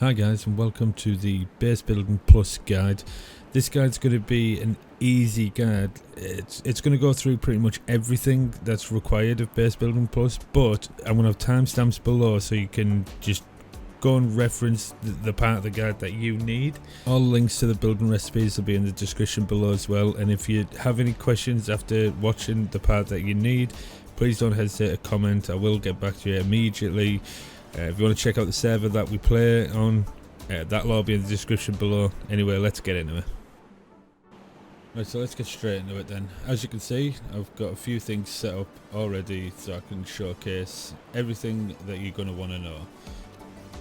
Hi guys, and welcome to the Base Building Plus guide. This guide's going to be an easy guide. It's going to go through pretty much everything that's required of Base Building Plus, but I'm going to have timestamps below so you can just go and reference the part of the guide that you need. All links to the building recipes will be in the description below as well, and if you have any questions after watching the part that you need, please don't hesitate to comment. I will get back to you immediately. If you want to check out the server that we play on, that'll all be in the description below. Anyway, let's get into it. Right, so let's get straight into it then. As you can see, I've got a few things set up already so I can showcase everything that you're going to want to know.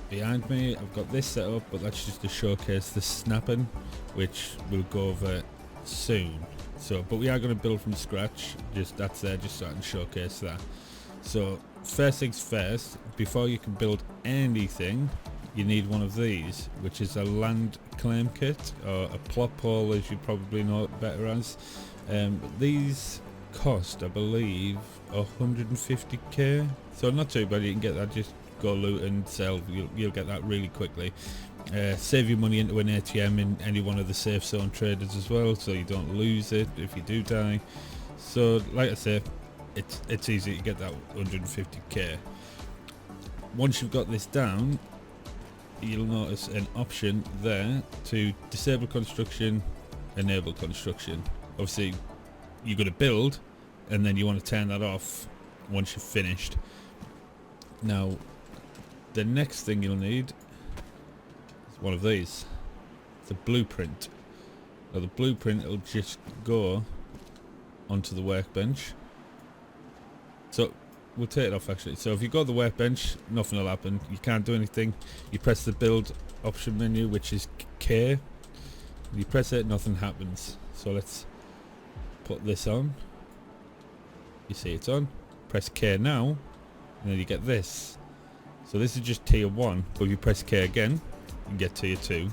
Behind me, I've got this set up, but that's just to showcase the snapping, which we'll go over soon. But we are going to build from scratch. That's there just so I can showcase that. So first things first, before you can build anything, you need one of these, which is a land claim kit, or a plot pole as you probably know it better as. These cost, I believe, 150k, so not too bad. You can get that, just go loot and sell, you'll get that really quickly. Save your money into an ATM in any one of the safe zone traders as well, so you don't lose it if you do die. So like I say, it's easy to get that 150k. Once you've got this down, you'll notice an option there to disable construction, enable construction. Obviously you're going to build and then you want to turn that off once you've finished. Now the next thing you'll need is one of these. It's a blueprint. Now the blueprint will just go onto the workbench. So we'll take it off actually. So if you go to the workbench, nothing will happen. You can't do anything. You press the build option menu, which is K. You press it, nothing happens. So let's put this on. You see it's on. Press K now, and then you get this. So this is just tier 1, but if you press K again, you get tier 2.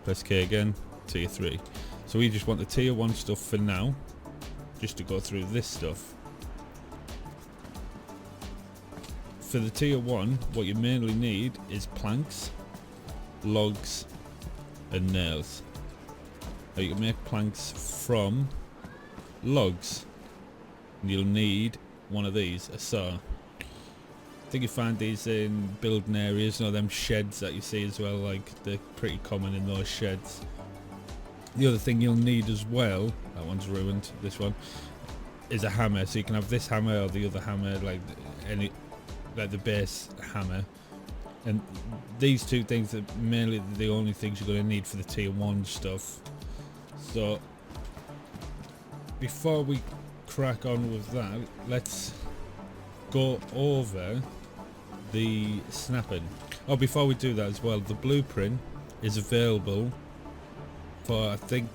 Press K again, tier 3. So we just want the tier 1 stuff for now, just to go through this stuff. For the tier 1, what you mainly need is planks, logs and nails. Now you can make planks from logs, and you'll need one of these, a saw. I think you find these in building areas, you know, them sheds that you see as well, like they're pretty common in those sheds. The other thing you'll need as well, that one's ruined, this one, is a hammer. So you can have this hammer or the other hammer, like the base hammer, and these two things are mainly the only things you're going to need for the tier 1 stuff. So before we crack on with that, let's go over the snapping. Oh, before we do that as well, the blueprint is available for, I think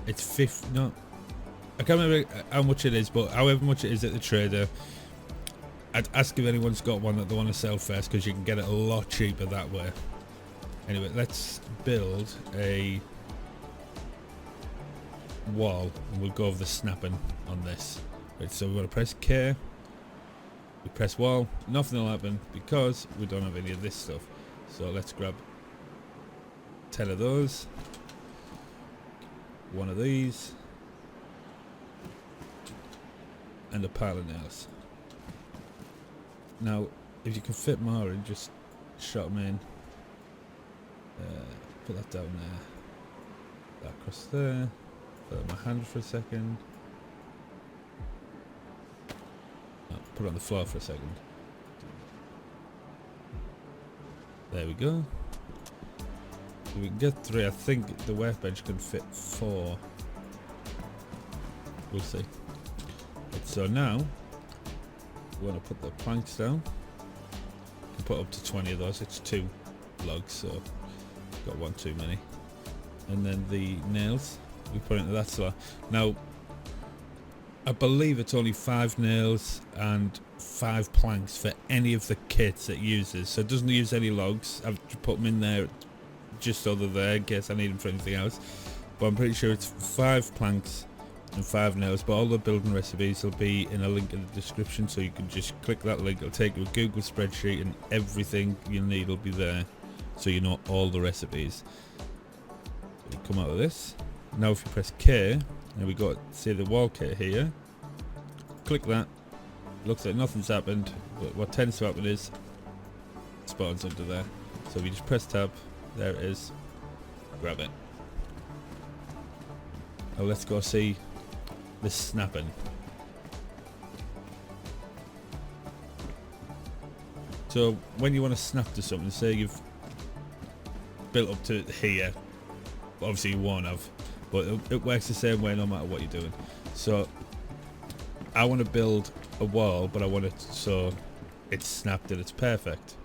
it's 50, no, I can't remember how much it is, but however much it is at the trader, I'd ask if anyone's got one that they want to sell first, because you can get it a lot cheaper that way. Anyway, let's build a wall, and we'll go over the snapping on this. Right, so we're going to press K, we press wall, nothing will happen because we don't have any of this stuff. So let's grab 10 of those, one of these, and a pile of nails. Now, if you can fit more in, just shot them in. Put that down there. That across there. Put it on my hand for a second. Oh, put it on the floor for a second. There we go. So we can get 3. I think the workbench can fit 4. We'll see. Right, so now we want to put the planks down. You can put up to 20 of those. It's 2 logs, so got one too many. And then the nails we put into that slot. Now I believe it's only 5 nails and 5 planks for any of the kits it uses, so it doesn't use any logs. I've put them in there just so they're there in case I need them for anything else, but I'm pretty sure it's 5 planks, and 5 nails, but all the building recipes will be in a link in the description, so you can just click that link. It'll take you to a Google spreadsheet and everything you need will be there, so you know all the recipes. So we come out of this. Now if you press K, and we got, see the wall kit here, click that. Looks like nothing's happened, but what tends to happen is it spawns under there. So we just press tab, there it is, grab it. Now let's go see this snapping. So when you want to snap to something, say you've built up to here, obviously you won't have, but it works the same way no matter what you're doing. So I want to build a wall, but I want it so it's snapped and it's perfect.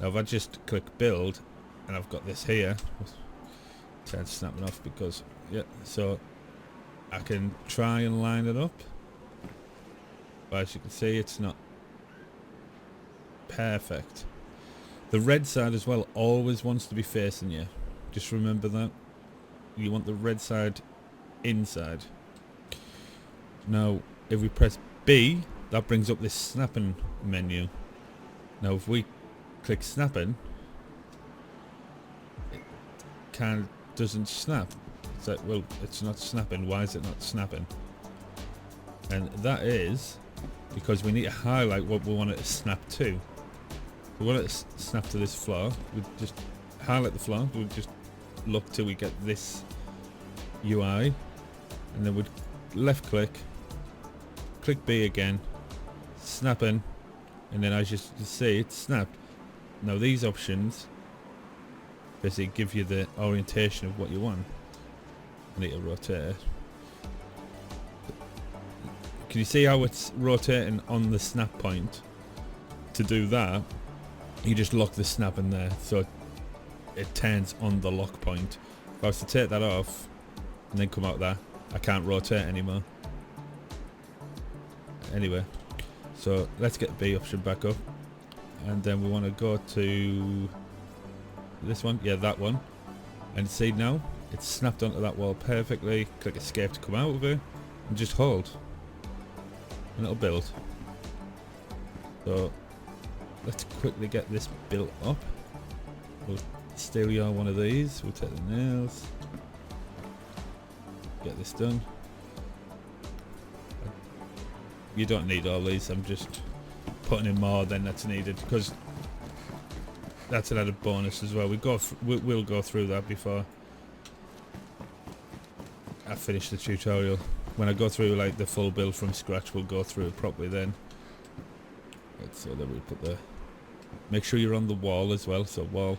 Now if I just click build and I've got this here, turn snapping off because yeah, so I can try and line it up, but as you can see it's not perfect. The red side as well always wants to be facing you, just remember that. You want the red side inside. Now if we press B, that brings up this snapping menu. Now if we click snapping, it kind of doesn't snap. It's like, well, it's not snapping. Why is it not snapping? And that is because we need to highlight what we want it to snap to. We want it to snap to this floor. We just highlight the floor. We just look till we get this UI, and then we'd left click, click B again, snapping, and then as you can see, it's snapped. Now these options basically give you the orientation of what you want. I need to rotate it. Can you see how it's rotating on the snap point? To do that, you just lock the snap in there, so it turns on the lock point. If I was to take that off and then come out there, I can't rotate anymore. Anyway, so let's get the B option back up, and then we want to go to this one, yeah, that one, and see now it's snapped onto that wall perfectly. Click escape to come out of it and just hold and it'll build. So let's quickly get this built up. We'll steal you on one of these, we'll take the nails, get this done. You don't need all these, I'm just putting in more than that's needed because that's an added bonus as well. We'll go through that before I finish the tutorial. When I go through like the full build from scratch, we'll go through it properly then. So then we put the, make sure you're on the wall as well. So wall,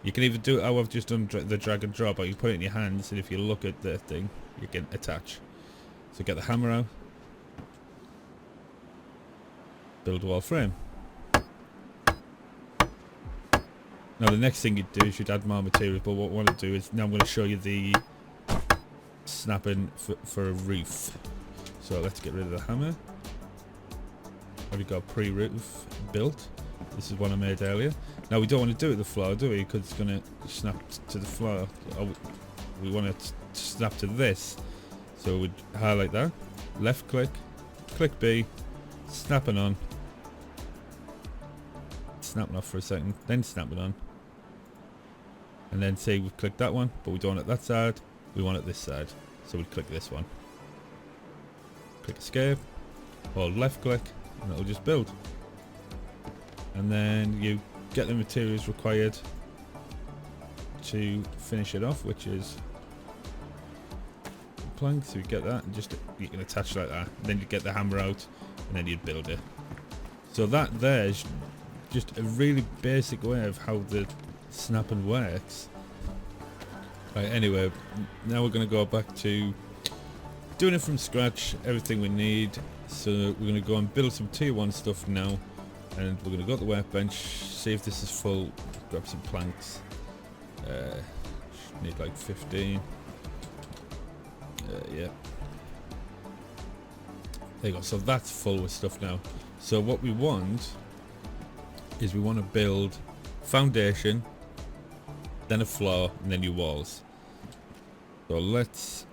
you can either do it how I've just done the drag and drop, or you put it in your hands, and if you look at the thing, you can attach. So get the hammer out, build wall frame. Now the next thing you'd do is you'd add more materials, but what I want to do is now I'm going to show you the snapping for a roof. So let's get rid of the hammer. Already got a pre-roof built. This is one I made earlier. Now we don't want to do it to the floor, do we? Because it's going to snap to the floor. We want it to snap to this. So we'd highlight that, left click, click B, snapping on, snapping off for a second, then snapping on. And then say we've clicked that one, but we don't want it that side, we want it this side. So we'd click this one. Click escape, hold left click, and it'll just build. And then you get the materials required to finish it off, which is planks. So you get that, and just you can attach like that. And then you get the hammer out, and then you'd build it. So that there's just a really basic way of how the snapping works. Right, anyway, now we're going to go back to doing it from scratch, everything we need. So we're going to go and build some tier 1 stuff now, and we're going to go to the workbench, see if this is full, grab some planks. Need like 15. Yeah. There you go, so that's full with stuff now. So what we want is we want to build foundation, then a floor, and then your walls. So let's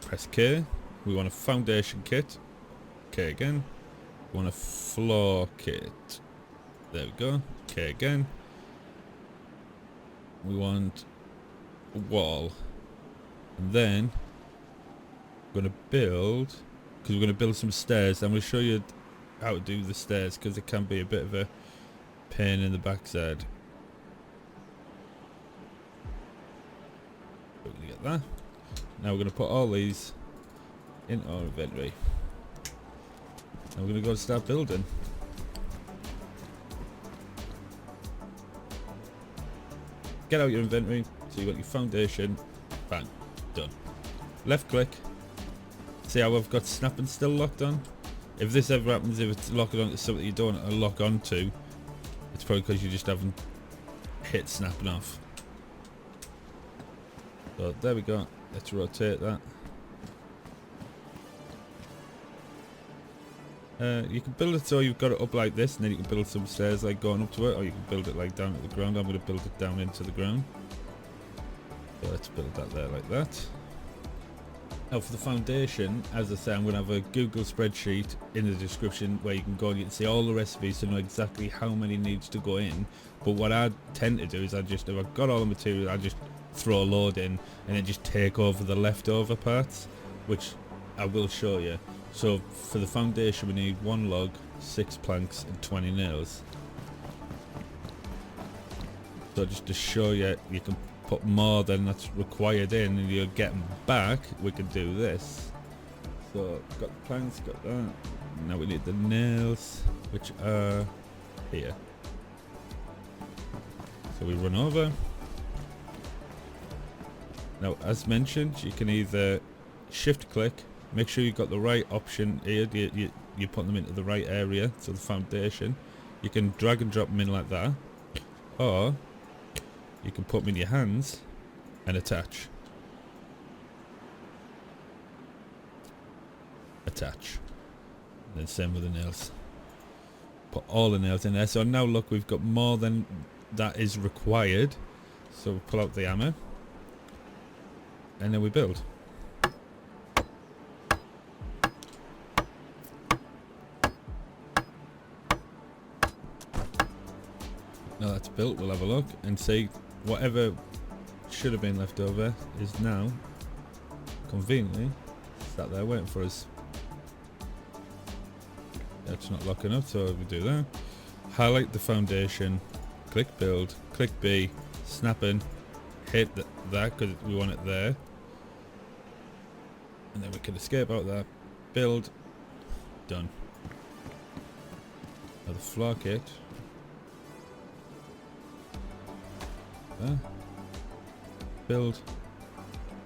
press K, We want a foundation kit. Okay, again. We want a floor kit. There we go. Okay, again. We want a wall. And then we're going to build, because we're going to build some stairs. I'm going to show you how to do the stairs, because it can be a bit of a pain in the backside. We're going to get that. Now we're going to put all these in our inventory. Now we're going to go and start building. Get out your inventory, so you've got your foundation, bang, done. Left click, see how I've got snapping still locked on? If this ever happens, if it's locked onto something you don't want to lock onto, it's probably because you just haven't hit snapping off. So there we go, let's rotate that. You can build it so you've got it up like this, and then you can build some stairs like going up to it, or you can build it like down at the ground. I'm going to build it down into the ground. So let's build that there like that. Now for the foundation, as I say, I'm going to have a Google spreadsheet in the description where you can go and you can see all the recipes to know exactly how many needs to go in. But what I tend to do is if I've got all the material, I just throw a load in and then just take over the leftover parts, which I will show you. So for the foundation we need 1 log, 6 planks and 20 nails. So just to show you, you can put more than that's required in and you're getting back, we can do this. So got the planks, got that. Now we need the nails, which are here. So we run over. Now as mentioned, you can either shift click, make sure you've got the right option here, you put them into the right area, so the foundation. You can drag and drop them in like that, or you can put them in your hands and attach. Attach. And then same with the nails. Put all the nails in there. So now look, we've got more than that is required. So we pull out the hammer, and then we build. Now that's built, we'll have a look and see whatever should have been left over is now conveniently sat there waiting for us. That's not locking up, so we do that. Highlight the foundation, click build, click B, snap in, hit that because we want it there, and then we can escape out there. Build, done. Now the floor kit. There. Build,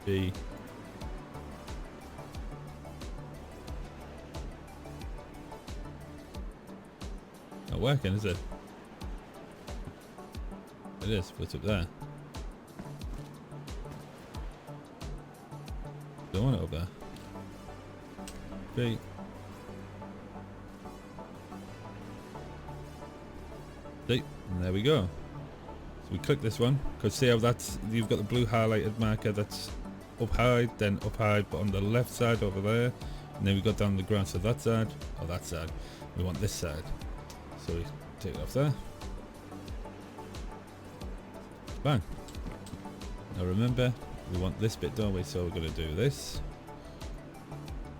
B, not working, is it? It is, but it's up there. Don't want it up there. B. C. And there we go. So we click this one, because see how that's, you've got the blue highlighted marker that's up high, then up high, but on the left side over there, and then we go down the ground, so that side, or that side, we want this side. So we take it off there. Bang. Now remember, we want this bit, don't we? So we're going to do this.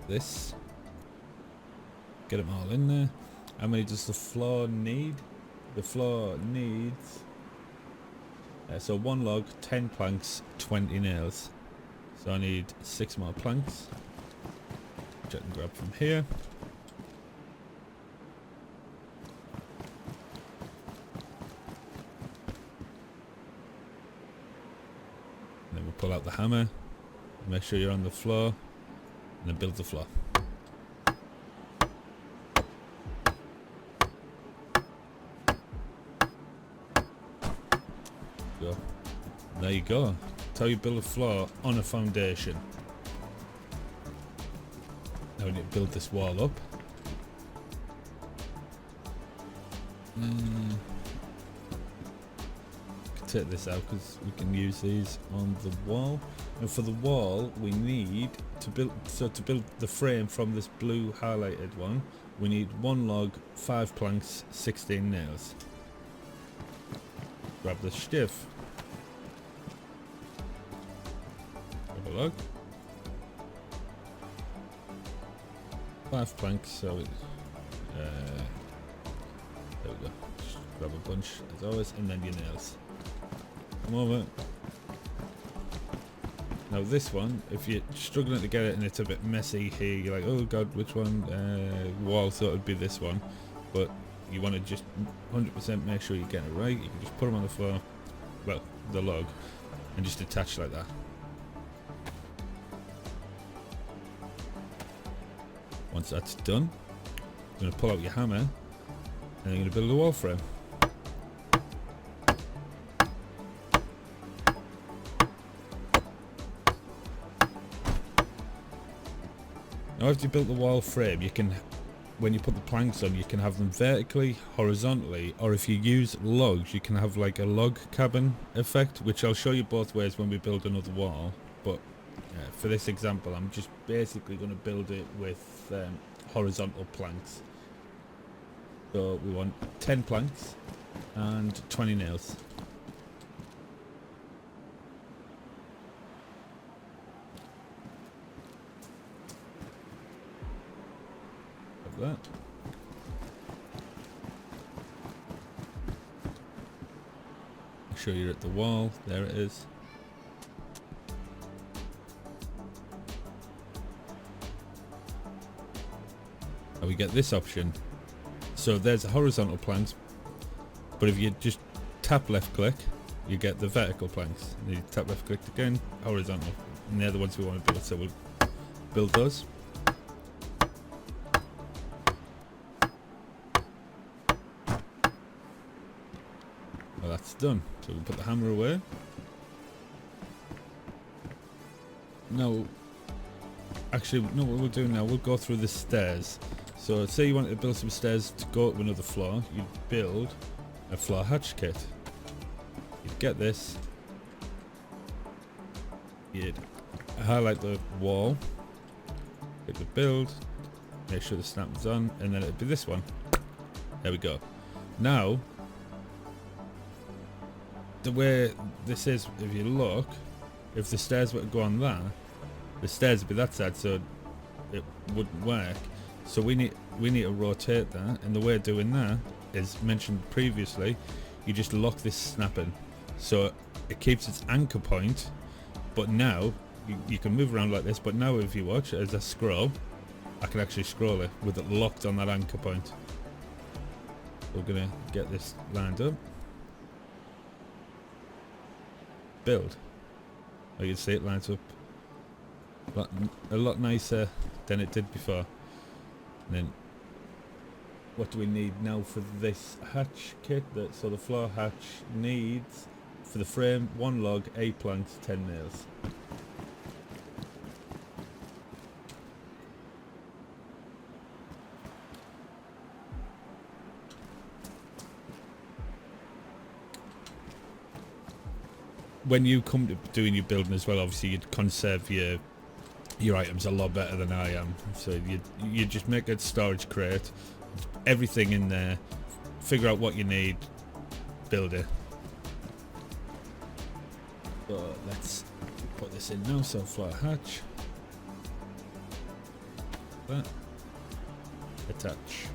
This. Get them all in there. How many does the floor need? The floor needs... so 1 log, 10 planks, 20 nails. So I need 6 more planks, which I can grab from here. And then we'll pull out the hammer, make sure you're on the floor, and then build the floor. Go. There you go. That's how you build a floor on a foundation. Now we need to build this wall up. Can take this out because we can use these on the wall. And for the wall, we need to build the frame from this blue highlighted one, we need 1 log, 5 planks, 16 nails. Grab the stiff. Grab a log. 5 planks, so there we go. Just grab a bunch as always, and then your nails. Come over. Now this one, if you're struggling to get it and it's a bit messy here, you're like, oh god, which one? Wall thought it would be this one, but you want to just 100% make sure you get it right. You can just put them on the floor, well, the log, and just attach like that. Once that's done, you're going to pull out your hammer, and you're going to build a wall frame. Now after you built the wall frame, you can, when you put the planks on, you can have them vertically, horizontally, or if you use logs, you can have like a log cabin effect, which I'll show you both ways when we build another wall. But for this example, I'm just basically going to build it with horizontal planks. So we want 10 planks and 20 nails. That. Make sure you're at the wall. There it is. Now we get this option. So there's the horizontal planks, but if you just tap left click, you get the vertical planks. And you tap left click again, horizontal, and they're the ones we want to build. So we'll build those. That's done. So we'll put the hammer away. Now, actually, no, what we'll do now, we'll go through the stairs. So say you wanted to build some stairs to go to another floor, you'd build a floor hatch kit. You'd get this. You'd highlight the wall, click the build, make sure the snap is on, and then it'd be this one. There we go. Now, the way this is, if you look, if the stairs were to go on that, the stairs would be that side, so it wouldn't work. So we need to rotate that, and the way of doing that is mentioned previously. You just lock this snap in, so it keeps its anchor point. But now you can move around like this. But now if you watch as I scroll, I can actually scroll it with it locked on that anchor point. We're gonna get this lined up. Build. Oh, you can see it lines up a lot nicer than it did before. And then what do we need now for this hatch kit? So the floor hatch needs, for the frame, 1 log, 8 planks, 10 nails. When you come to doing your building as well, obviously you'd conserve your items a lot better than I am. So you just make a storage crate, everything in there, figure out what you need, build it. So let's put this in now. So floor hatch, that, attach.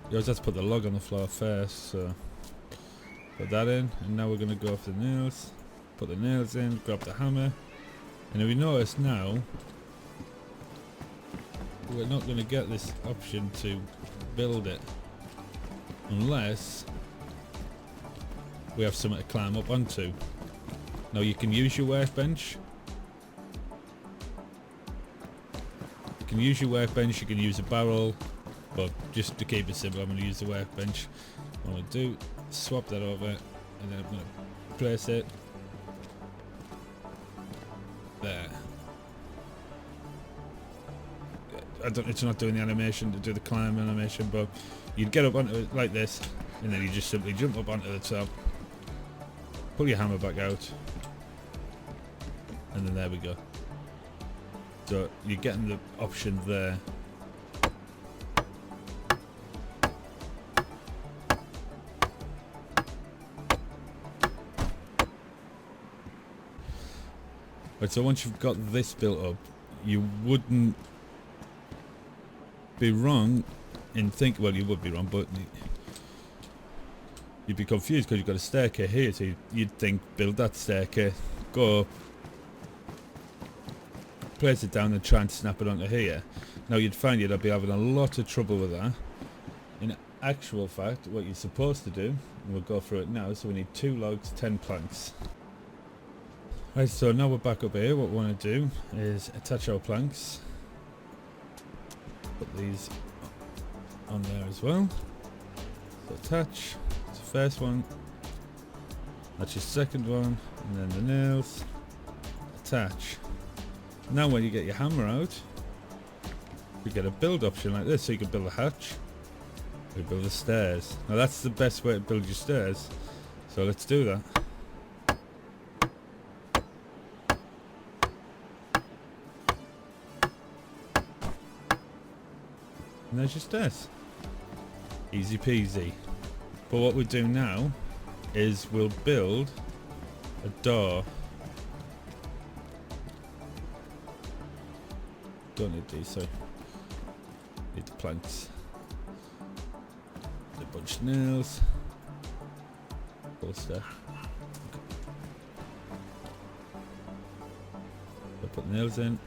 You always have to put the log on the floor first, so put that in, and now we're going to go for the nails. Put the nails in, grab the hammer, and if you notice now, we're not going to get this option to build it unless we have something to climb up onto. Now you can use your workbench. You can use your workbench, you can use a barrel, but just to keep it simple, I'm going to use the workbench. What I'm going to do, swap that over, and then I'm going to place it there. It's not doing the animation to do the climb animation, but you'd get up onto it like this, and then you just simply jump up onto the top, pull your hammer back out, and then there we go. So you're getting the option there. Right, so once you've got this built up, you wouldn't be wrong in thinking, well, you would be wrong, but you'd be confused because you've got a staircase here, so you'd think build that staircase, go up, place it down and try and snap it onto here. Now you'd find you'd be having a lot of trouble with that. In actual fact, what you're supposed to do, and we'll go through it now, so we need 2 logs, 10 planks. Right, so now we're back up here. What we want to do is attach our planks. Put these on there as well. So attach. That's the first one. That's your second one. And then the nails. Attach. Now when you get your hammer out, you get a build option like this. So you can build a hatch. You can build the stairs. Now that's the best way to build your stairs. So let's do that. And there's your stairs. Easy peasy. But what we do now is we'll build a door. Don't need these, so need the planks. A bunch of nails. Full stuff. I'll put nails in.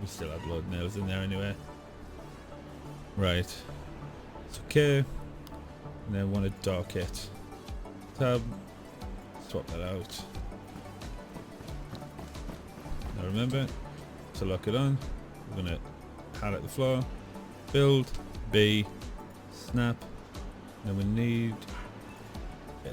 We still have a load of nails in there anyway. Right, it's okay. And then want a door kit. Tab, swap that out. Now remember, to lock it on, we're gonna highlight the floor, build, B, snap. Then we need to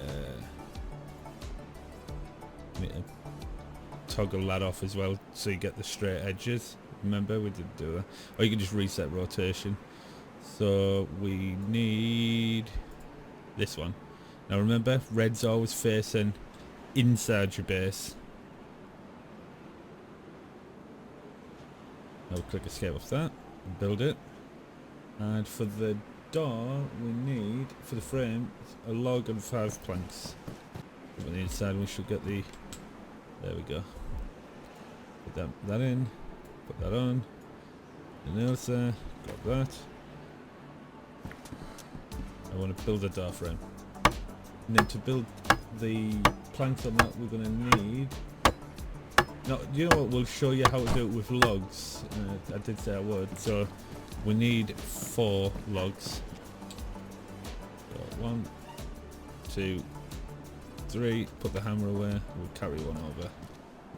toggle that off as well, so you get the straight edges. Remember, we didn't do that. Or you can just reset rotation. So we need this one. Now remember, red's always facing inside your base. Now click escape off that and build it. And for the door, we need, for the frame, a log and 5 planks. On the inside, we should get the. There we go. Put that in. Put that on. The nails there. Got that. I want to build a door frame. And then to build the planks on that, we're going to need. No, you know what? We'll show you how to do it with logs. I did say I would. So we need 4 logs. So 1, 2, 3. Put the hammer away. We'll carry one over.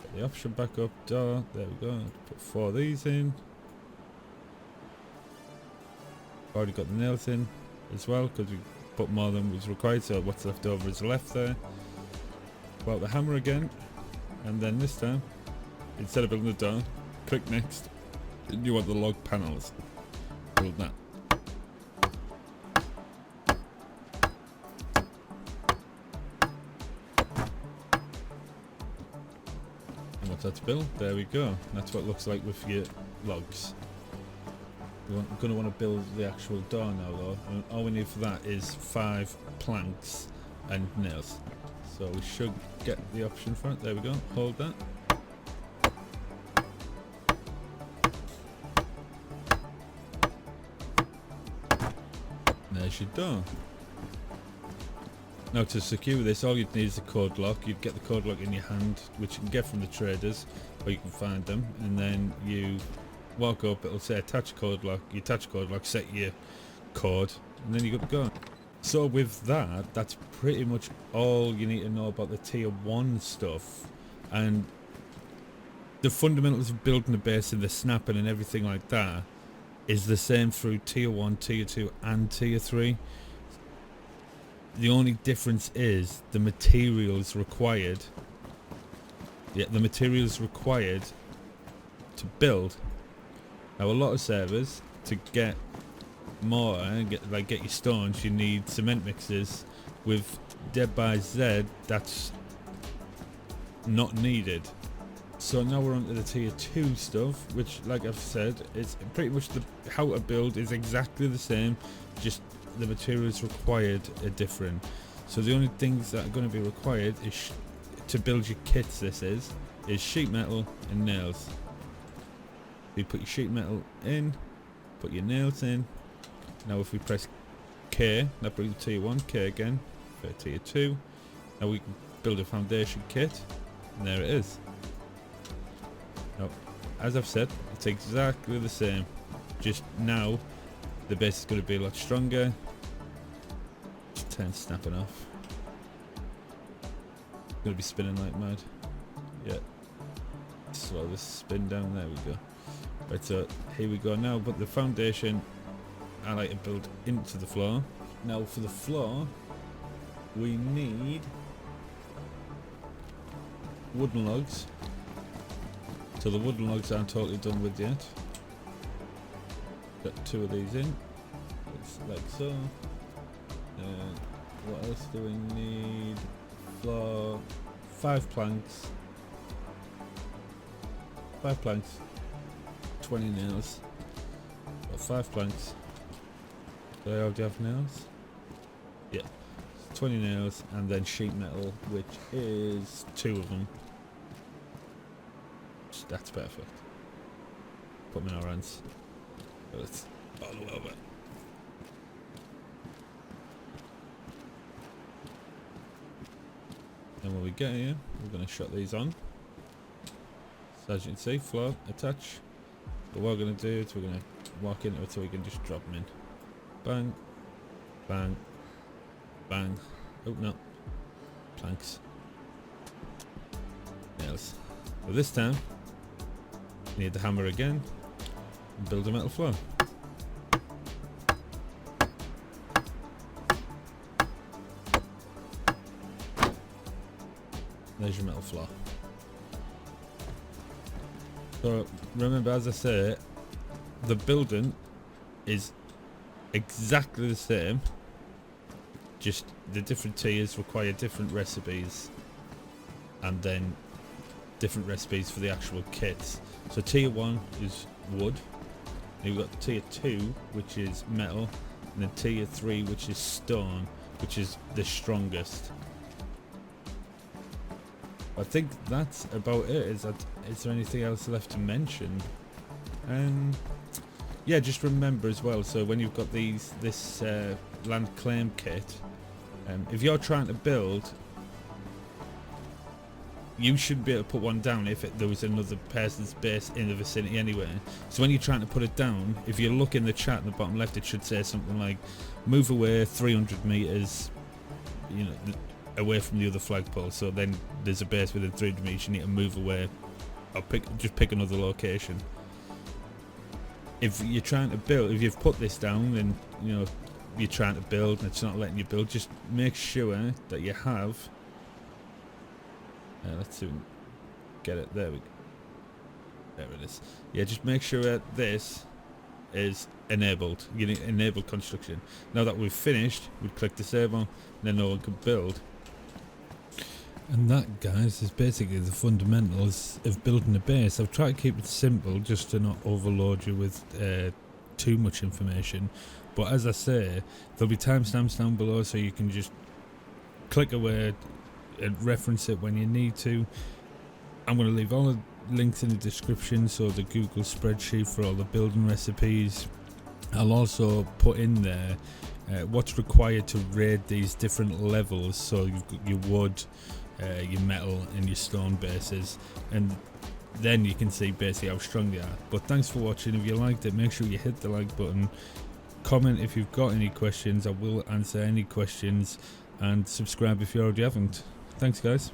Get the option back up. Door. There we go. Put 4 of these in. Already got the nails in as well because we put more than was required, so what's left over is left there. Pull out the hammer again, and then this time, instead of building the door, click next, and you want the log panels. Build that. And what's that to build? There we go. That's what it looks like with your logs. We're going to want to build the actual door now though, and all we need for that is 5 planks and nails. So we should get the option for it. There we go. Hold that. There's your door. Now to secure this, all you'd need is a code lock. You'd get the code lock in your hand, which you can get from the traders, or you can find them, and then you walk up, it'll say attach code lock, you attach code lock, set your code, and then you're good to go. So with that, that's pretty much all you need to know about the tier 1 stuff, and the fundamentals of building a base and the snapping and everything like that is the same through tier 1, tier 2 and tier 3. The only difference is the materials required. Yeah, the materials required to build. Now a lot of servers, to get mortar and get your stones, you need cement mixes. With DeadByZed, that's not needed. So now we're on to the tier 2 stuff, which, like I've said, is pretty much how to build is exactly the same, just the materials required are different. So the only things that are going to be required is to build your kits. This is sheet metal and nails. You put your sheet metal in, put your nails in. Now if we press K, that brings tier 1, K again for tier 2. Now we can build a foundation kit, and there it is. Now, as I've said, it's exactly the same, just now the base is going to be a lot stronger. Just turn snapping off. Going to be spinning like mad. Yeah. Slow this spin down, there we go. Right, so here we go now, but the foundation I like to build into the floor. Now for the floor, we need wooden logs. So the wooden logs aren't totally done with yet. Got 2 of these in. It's like so. What else do we need? Floor. 5 planks. 5 planks. 20 nails. Got 5 planks. Do I already have nails? Yeah. 20 nails and then sheet metal, which is 2 of them. That's perfect. Put them in our hands. Let's all the way over. And when we get here, we're going to shut these on. So as you can see, floor attach. But what we're going to do is we're going to walk into it so we can just drop them in. Bang, bang, bang. Oh no, planks, nails. But this time, you need the hammer again and build a metal floor. There's your metal floor. So remember, as I say, the building is exactly the same, just the different tiers require different recipes, and then different recipes for the actual kits. So tier 1 is wood, and you've got tier 2 which is metal, and then tier 3 which is stone, which is the strongest. I think that's about it. Is there anything else left to mention? Yeah, just remember as well, so when you've got this land claim kit, if you're trying to build, you shouldn't be able to put one down if there was another person's base in the vicinity anyway. So when you're trying to put it down, if you look in the chat in the bottom left, it should say something like move away 300 meters, you know, away from the other flagpole. So then there's a base within 300 meters, you need to move away, or just pick another location. If you're trying to build, if you've put this down and you know you're trying to build and it's not letting you build, just make sure that you have let's see if we can get it. There it is. Yeah, just make sure that this is enabled. You need enable construction. Now that we've finished, we'd click disable, and then no one can build. And that, guys, is basically the fundamentals of building a base. I've tried to keep it simple just to not overload you with too much information. But as I say, there'll be timestamps down below so you can just click away and reference it when you need to. I'm going to leave all the links in the description, so the Google spreadsheet for all the building recipes. I'll also put in there what's required to raid these different levels. So you've got your wood, your metal and your stone bases, and then you can see basically how strong they are. But thanks for watching. If you liked it, make sure you hit the like button, comment if you've got any questions. I will answer any questions, and subscribe if you already haven't. Thanks, guys.